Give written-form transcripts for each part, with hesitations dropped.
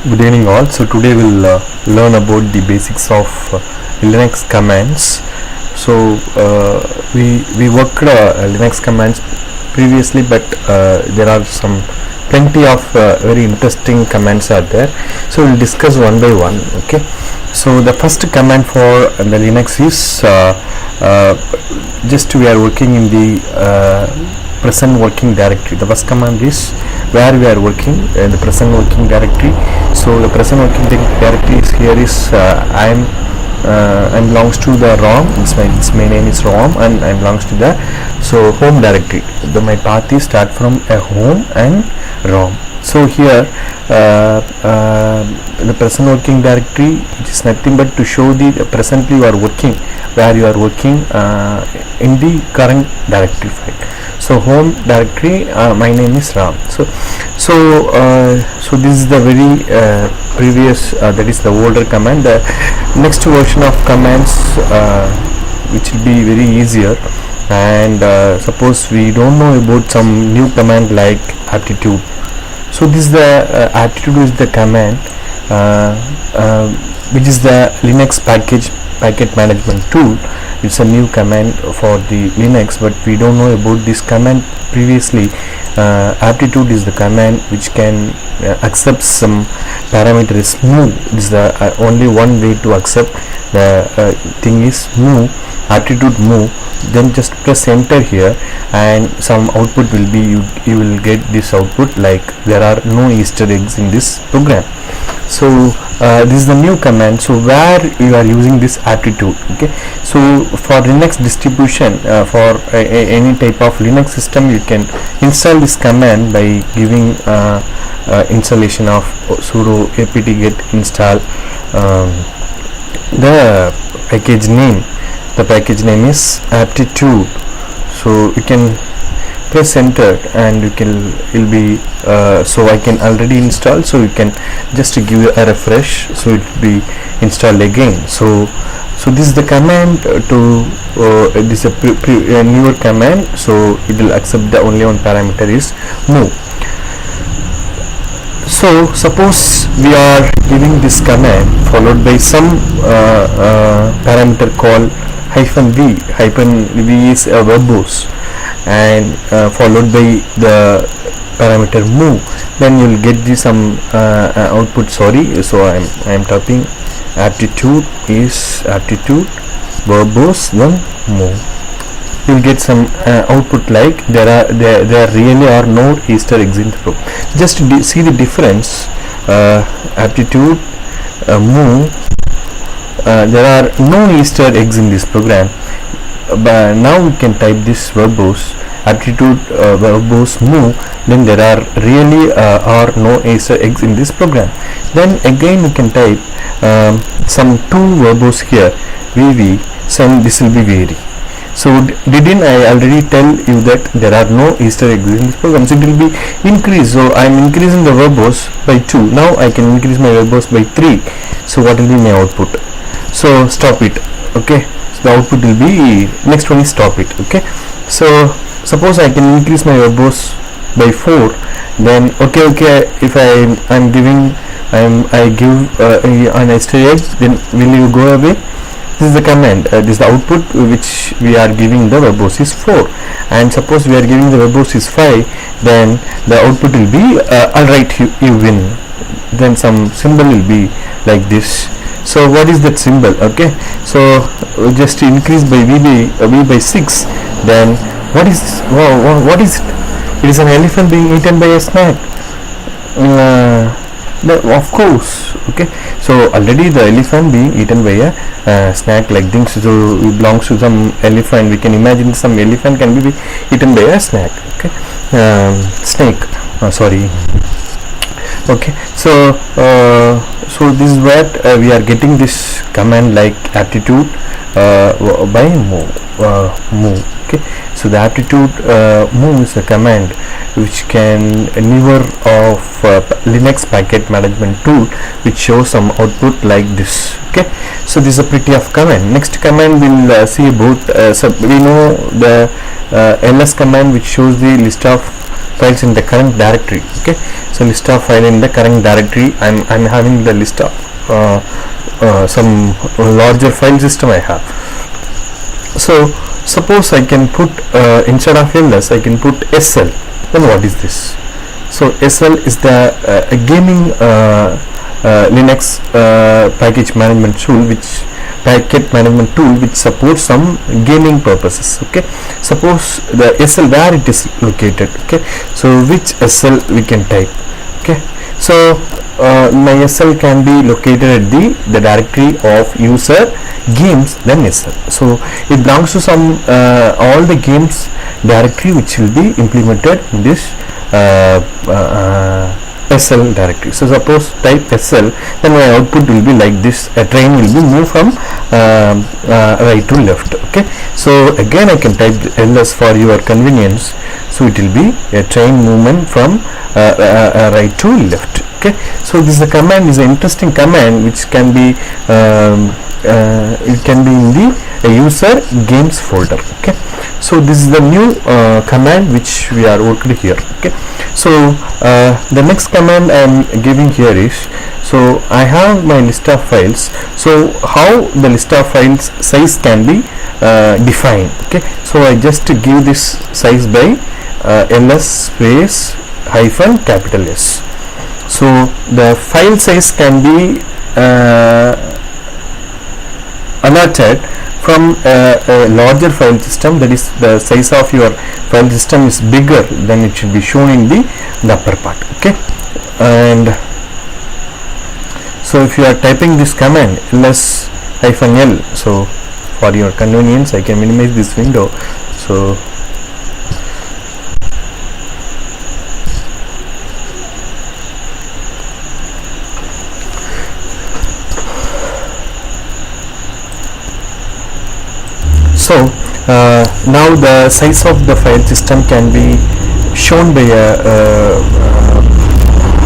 Good evening all. So today we'll learn about the basics of Linux commands. So we worked Linux commands previously, but there are some plenty of very interesting commands are there. So we'll discuss one by one. Okay. So the first command for the Linux is just we are working in the present working directory. The first command is where we are working in the present working directory. So the present working directory is here is I'm belongs to the ROM. Its my name is ROM, and I belongs to the home directory. My path is start from a home and ROM. So here the present working directory, which is nothing but to show the presently you are working, where you are working in the current directory file. So home directory, my name is Ram. So this is the very previous, that is the older command. The next version of commands which will be very easier, and suppose we don't know about some new command like Aptitude. So this is the Aptitude is the command which is the Linux packet management tool. It's a new command for the Linux, but we don't know about this command previously. Aptitude is the command which can accept some parameter is move. This is the only one way to accept the thing is move, Aptitude move. Then just press enter here, and some output will be you will get this output like there are no Easter eggs in this program. So this is the new command. So where you are using this Aptitude. Okay, so for Linux distribution, for any type of Linux system, you can install this command by giving installation of sudo apt-get install the package name. The package name is Aptitude. So you can press enter, and you will be so I can already install, so you can just give a refresh, so it will be installed again. So this is the command to this is a newer command, so it will accept the only one parameter is move. So suppose we are giving this command followed by some parameter called -v. -v is a verbose, and followed by the parameter move. Then you will get this some output. Sorry, so I am typing Aptitude is Aptitude verbose, then move. You will get some output like there really are no Easter eggs in the program. Just to see the difference, Aptitude move, there are no Easter eggs in this program. But now we can type this verbose Aptitude verbose move, then there are really are no Easter eggs in this program. Then again you can type some two verbose here vv, some this will be vary. So didn't I already tell you that there are no Easter eggs in this program? So it will be increased. So I am increasing the verbose by 2. Now I can increase my verbose by 3. So what will be my output? So stop it. Okay, so the output will be, next one is stop it. Okay, so suppose I can increase my verbose by 4, then okay, if I'm giving I give an Easter egg, then will you go away? This is the command, this is the output which we are giving. The verbose is 4, and suppose we are giving the verbose is 5, then the output will be alright, you win. Then some symbol will be like this. So what is that symbol? Okay, so just increase by v by 6. Then what is this? What is it? It is an elephant being eaten by a snack. Of course. Okay, so already the elephant being eaten by a snack like things. So it belongs to some elephant. We can imagine some elephant can be eaten by a snack. Okay, snake. Sorry. Okay, so this is what we are getting this command like Aptitude by move. Okay, so the Aptitude move is a command which can newer of Linux packet management tool, which shows some output like this. Okay, so this is a pretty of command. Next command we'll see about so we know the ls command, which shows the list of files in the current directory. Okay, so list of file in the current directory. I'm having the list of some larger file system I have. So suppose I can put instead of ls I can put sl. Then what is this? So sl is the gaming Linux package management tool, which supports some gaming purposes. Okay, suppose the sl where it is located. Okay, so which sl we can type. Okay, so my sl can be located at the directory of user games then sl. So it belongs to some all the games directory which will be implemented in this sl directory. So suppose type sl, then my output will be like this. A train will be moved from right to left. Okay, so again I can type ls for your convenience. So it will be a train movement from right to left. Okay, so this is a command, is an interesting command which can be it can be in the user games folder. Okay, so this is the new command which we are working here. Okay, so the next command I am giving here is, so I have my list of files. So how the list of files size can be defined. Okay, so I just give this size by ls space hyphen capital S. So the file size can be alerted from a larger file system, that is the size of your file system is bigger, then it should be shown in the upper part. Okay, and so if you are typing this command ls -l, so for your convenience I can minimize this window. So now the size of the file system can be shown by a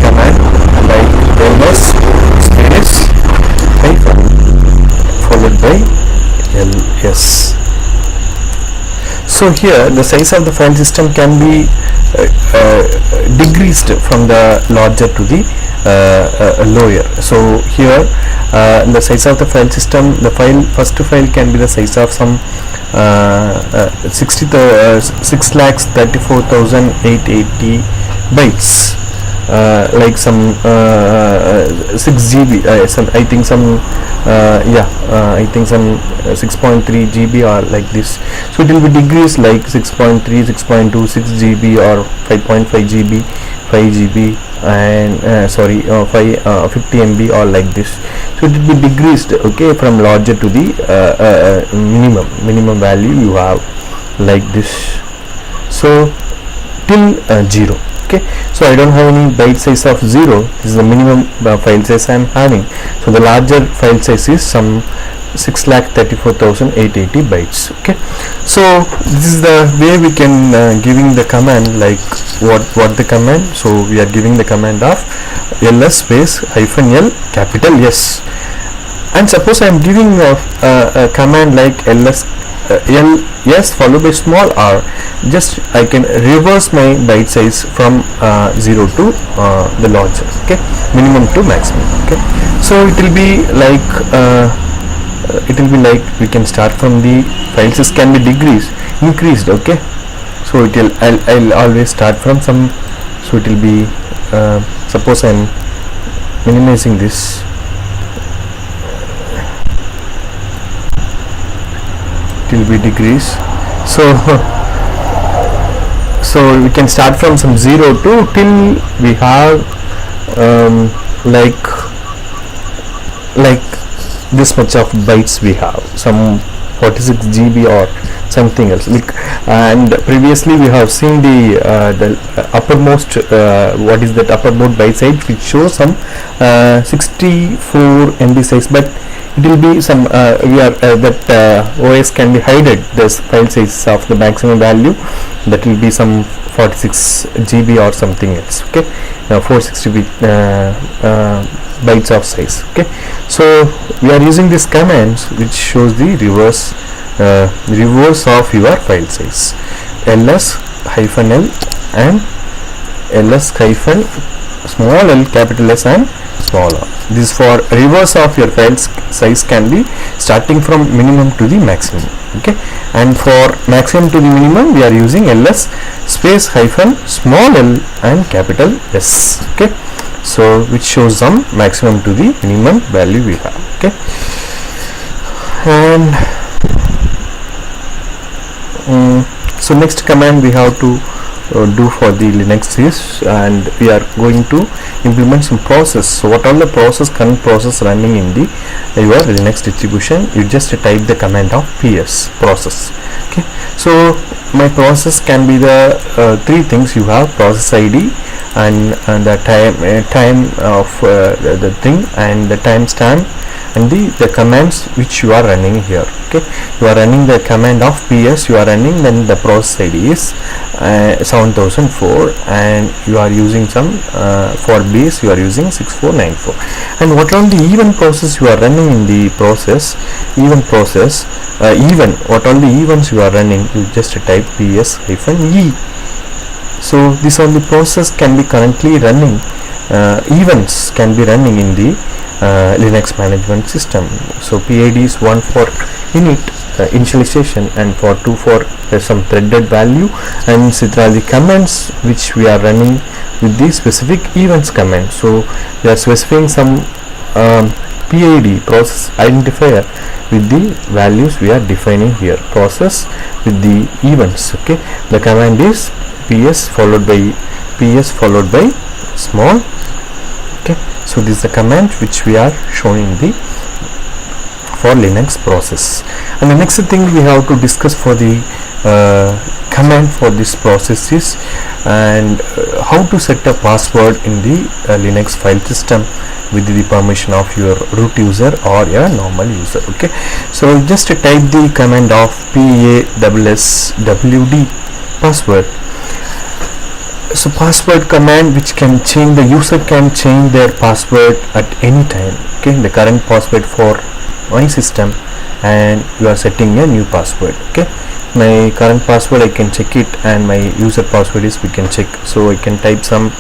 command like ls space hyphen followed by ls. So here the size of the file system can be decreased from the larger to the lower. So here the size of the file system, the first file can be the size of some 6,34,880 bytes, like some 6 GB, some I think some I think some 6.3 GB or like this. So it will be decreased like 6.3, 6.2, 6 GB or 5.5 GB, 5 GB and 50 MB or like this. So it will be decreased, okay, from larger to the minimum value you have like this. So till 0. Okay, so I don't have any byte size of 0. This is the minimum file size I am having. So the larger file size is some 6,34,880 bytes. Okay, so this is the way we can giving the command, like what the command. So we are giving the command of ls space -l capital S, and suppose I am giving a command like ls followed by small r, just I can reverse my byte size from 0 to the larger. Okay, minimum to maximum. Okay, so it will be like we can start from the file size can be increased. Okay, so it will I'll always start from some. So it will be suppose I am minimizing this. It will be decrease. So we can start from some 0 to till we have like this much of bytes we have, some 46 GB or something else. And previously we have seen the uppermost what is that uppermost byte size, which shows some 64 MB size, but it will be some OS can be hidden this file size of the maximum value, that will be some 46 GB or something else. Okay, 460 bytes of size. Okay, so we are using this commands which shows the reverse of your file size, ls -l and ls hyphen small l capital S and small r. This for reverse of your file size can be starting from minimum to the maximum. Okay, and for maximum to the minimum we are using ls space hyphen small l and capital S. Okay, so which shows some maximum to the minimum value we have. Okay, and so next command we have to do for the Linux is, and we are going to implement some process. So what all the current process running in the your Linux distribution, you just type the command of ps process. Okay, so my process can be the three things you have: process ID and the time of the thing, and the timestamp, and the commands which you are running here. Okay, you are running the command of ps, you are running, then the process ID is 7004, and you are using some for base you are using 6494. And what are the event process you are running in the process, what all the events you are running, you just type ps hyphen e. So this all the process can be currently running, events can be running in the Linux management system. So PID is 1 for init initialization, and for 2 for some threaded value, and etc. the commands which we are running with the specific events command. So we are specifying some PID process identifier with the values we are defining here, process with the events. Okay, the command is ps followed by small. Okay, so this is the command which we are showing the for Linux process. And the next thing we have to discuss for the command for this process is, and how to set a password in the Linux file system with the permission of your root user or a normal user. Okay, so just type the command of passwd password. So password command which can change, the user can change their password at any time. Okay, the current password for my system, and you are setting a new password. Okay, my current password I can check it, and my user password is we can check. So I can type some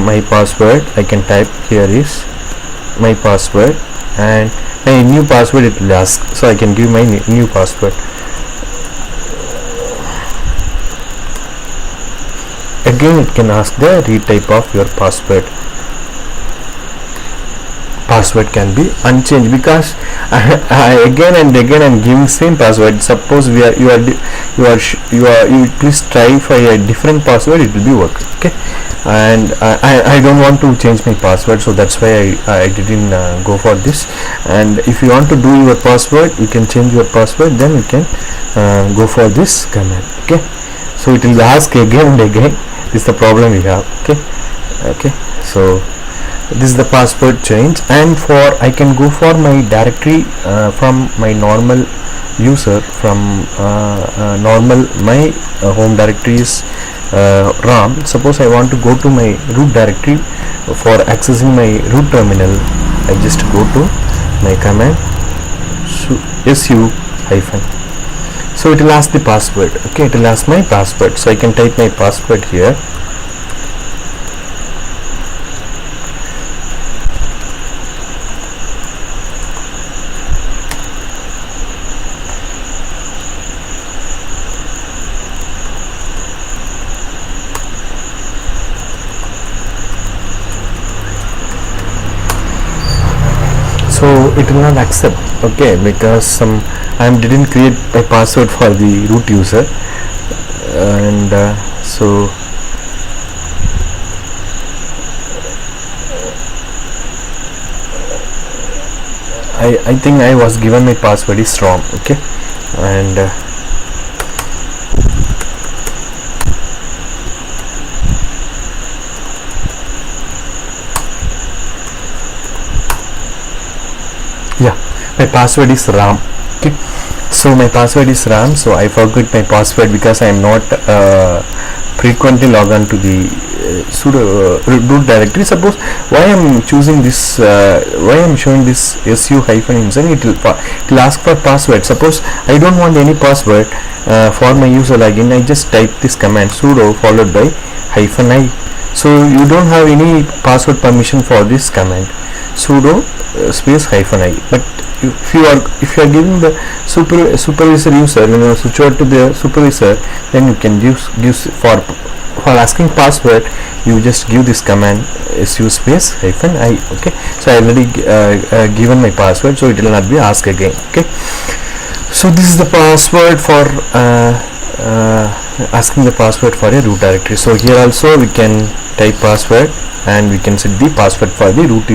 my password, I can type here is my password, and my new password it will ask, so I can give my new password. Again it can ask the retype of your password. Password can be unchanged, because again and again I'm giving same password. Suppose you please try for a different password, it will be work. Okay, and I don't want to change my password, so that's why I didn't go for this. And if you want to do your password, you can change your password, then you can go for this command. Okay, so it will ask again and again. This is the problem we have. Okay, so this is the password change. And for I can go for my directory from my normal user, from normal my home directory is RAM. Suppose I want to go to my root directory for accessing my root terminal, I just go to my command su hyphen. So it will ask the password. Okay, it will ask my password, so I can type my password here. So it will not accept. Okay, because I didn't create a password for the root user, and so I think I was given my password is wrong. Okay, and yeah, my password is RAM. Okay, so my password is RAM, so I forgot my password because I am not frequently log on to the sudo root directory. Suppose why I'm choosing this, why I'm showing this su hyphen inside, it will ask for password. Suppose I don't want any password for my user login, I just type this command sudo followed by hyphen I. So you don't have any password permission for this command, sudo space hyphen I. But if you are giving the supervisor user, when you switch over to the supervisor, then you can use for asking password, you just give this command su space hyphen I. Okay, so I already given my password, so it will not be asked again. Okay, so this is the password for asking the password for a root directory. So here also we can type password and we can set the password for the root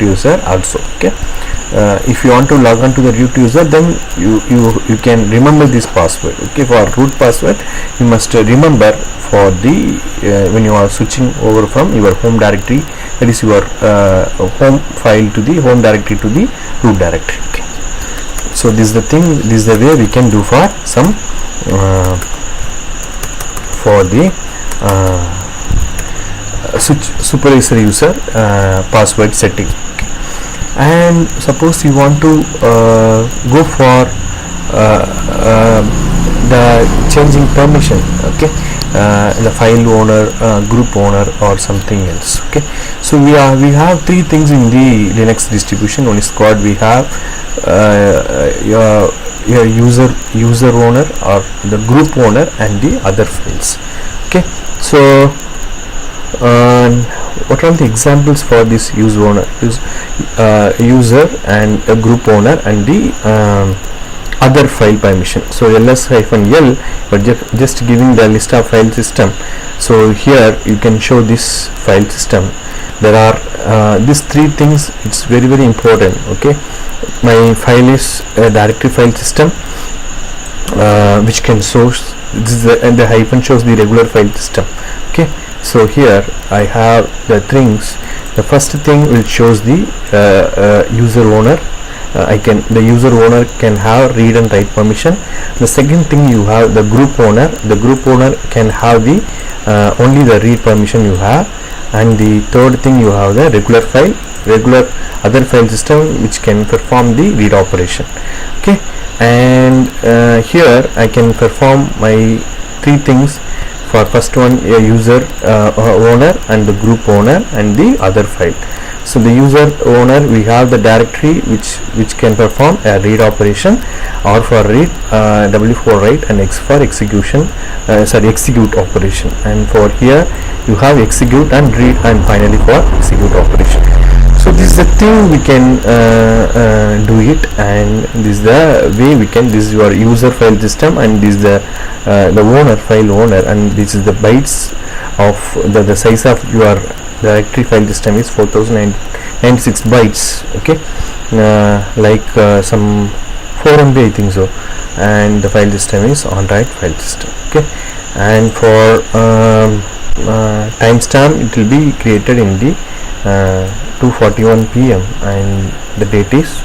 user also. Okay, if you want to log on to the root user, then you can remember this password. Okay, for root password you must remember for the when you are switching over from your home directory, that is your home file to the home directory to the root directory. Okay, so this is the thing, this is the way we can do for some for the supervisor user password setting. And suppose you want to go for the changing permission, okay, the file owner, group owner, or something else. Okay, so we have three things in the Linux distribution. One is called, we have your user owner or the group owner and the other files. Okay, so what are the examples for this user owner? Is user and a group owner and the other file permission. So ls-l, but just giving the list of file system. So here you can show this file system. There are these three things. It's very important. Okay, my file is a directory file system, which can source. This is and the hyphen shows the regular file system. Okay, so here I have the things. The first thing will shows the user owner. The user owner can have read and write permission. The second thing, you have the group owner. The group owner can have the only the read permission you have. And the third thing, you have the regular other file system, which can perform the read operation. Okay, and here I can perform my three things. For first one, a user owner and the group owner and the other file. So the user owner, we have the directory which can perform a read operation, or for read, W for write, and X for execution, execute operation. And for here you have execute and read, and finally for execute operation. So this is the thing we can do it, and this is the way we can. This is your user file system, and this is the owner file owner, and this is the bytes of the size of your directory file system is 4096 bytes. Okay, like some 4 MB I think so, and the file system is Android file system. Okay, and for timestamp, it will be created in the 2:41 PM, and the date is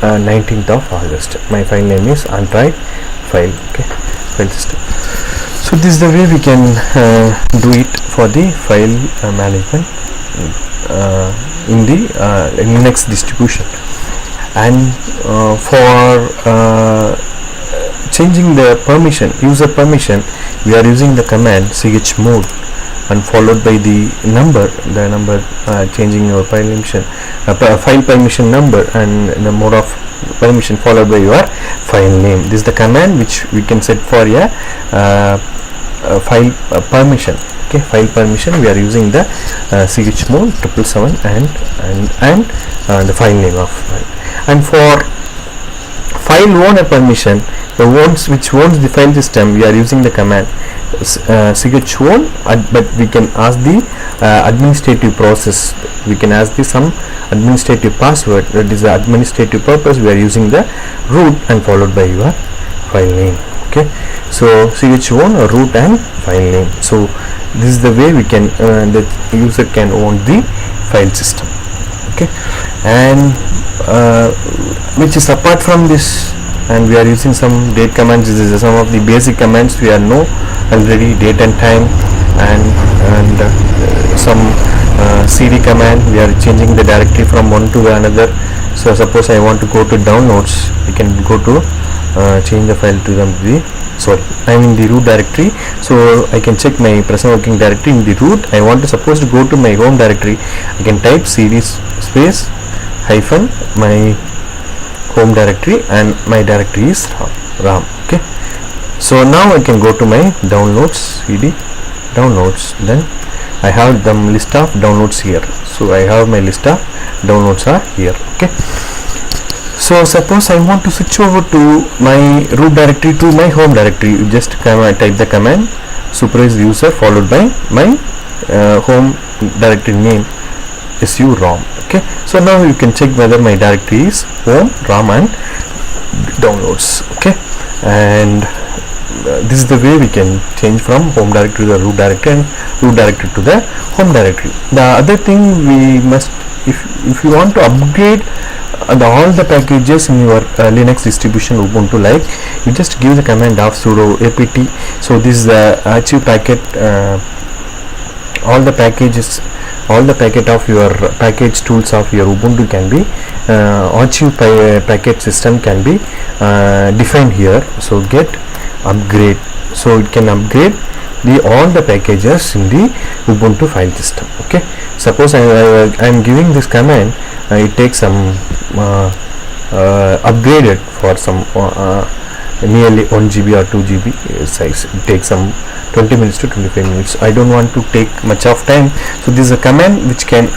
19th of August. My file name is Android file. Okay, file system. So this is the way we can do it for the file management in the Linux distribution. And for changing the permission, user permission, we are using the command chmod and followed by the number, changing your file permission number and the mode of permission followed by your file name. This is the command which we can set for a file permission. Okay, file permission, we are using the chmod 777 and the file name of file. And for file owner permission, which owns the file system, we are using the command chown, but we can ask the administrative process. We can ask some administrative password. That is the administrative purpose. We are using the root and followed by your file name. Okay, so chown, root, and file name. So this is the way we can the user can own the file system. Okay, and which is apart from this, and we are using some date commands. This is some of the basic commands we are know already, date and time, and some cd command. We are changing the directory from one to the another. So suppose I want to go to downloads, I can go to change the file to the sorry, I'm in the root directory, so I can check my present working directory in the root. I want to suppose to go to my home directory, I can type cd space hyphen my home directory, and my directory is ram. Okay, so now I can go to my downloads, cd downloads, then I have the list of downloads here. So I have my list of downloads are here. Okay, so suppose I want to switch over to my root directory to my home directory. You just type the command supervised user followed by my home directory name su rom. Okay, so now you can check whether my directory is home, rom and downloads. Okay, and this is the way we can change from home directory to the root directory and root directory to the home directory. The other thing we must, if you want to upgrade all the packages in your Linux distribution Ubuntu, like you just give the command of sudo apt. So this is the archive packet, all the packages, all the packet of your package tools of your Ubuntu can be archive packet system can be defined here. So get upgrade, so it can upgrade all the packages in the Ubuntu file system. Okay, suppose I am giving this command, it takes some upgraded for some nearly 1 GB or 2 GB size. It takes some 20 minutes to 25 minutes. I don't want to take much of time, so this is a command which can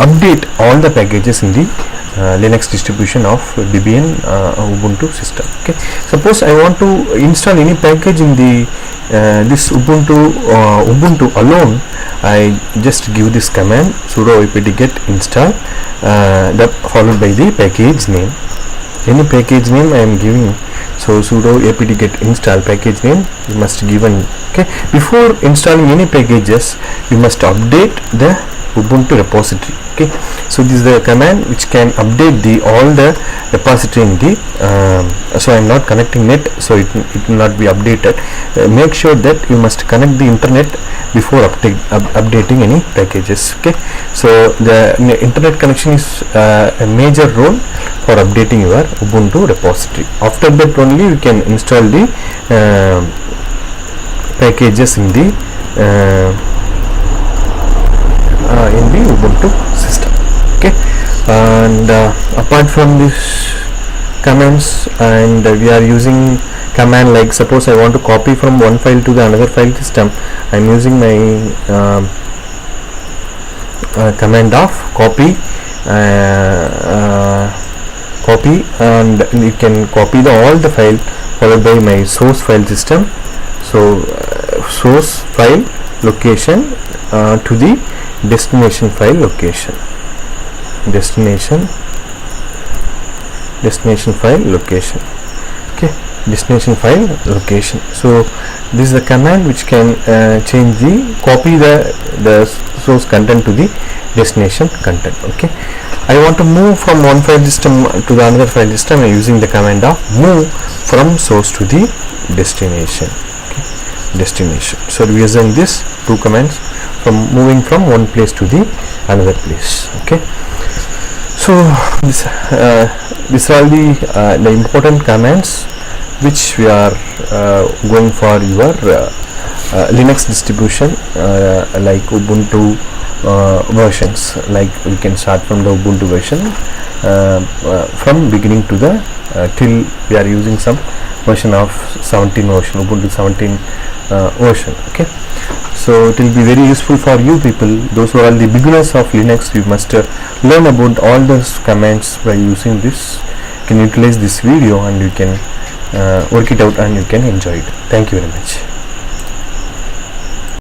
update all the packages in the Linux distribution of Debian Ubuntu system. Okay, suppose I want to install any package in the this Ubuntu alone, I just give this command sudo apt get install that followed by the package name. Any package name I am giving, so sudo apt get install package name you must given. Okay, before installing any packages you must update the Ubuntu repository. Okay, so this is the command which can update the all the repository in the so I am not connecting net, so it will not be updated. Make sure that you must connect the internet before updating any packages. Okay, so the internet connection is a major role for updating your Ubuntu repository. After that only you can install the packages in the Ubuntu system. Okay, and apart from this commands, and we are using command like, suppose I want to copy from one file to the another file system, I am using my command of copy, and you can copy all the file followed by my source file system. So source file location to the destination file location, destination file location. Okay, destination file location. So this is a command which can change the copy the source content to the destination content. Okay, I want to move from one file system to the another file system. I am using the command of move from source to the destination. Okay, destination. So we are using this two commands from moving from one place to the another place. Okay, so these are the important commands which we are going for your Linux distribution, like Ubuntu versions. Like we can start from the Ubuntu version from beginning to the till we are using some version of 17 version, Ubuntu 17 version. Okay, so it will be very useful for you people, those who are the beginners of Linux. You must learn about all those commands by using this. You can utilize this video and you can work it out and you can enjoy it. Thank you very much.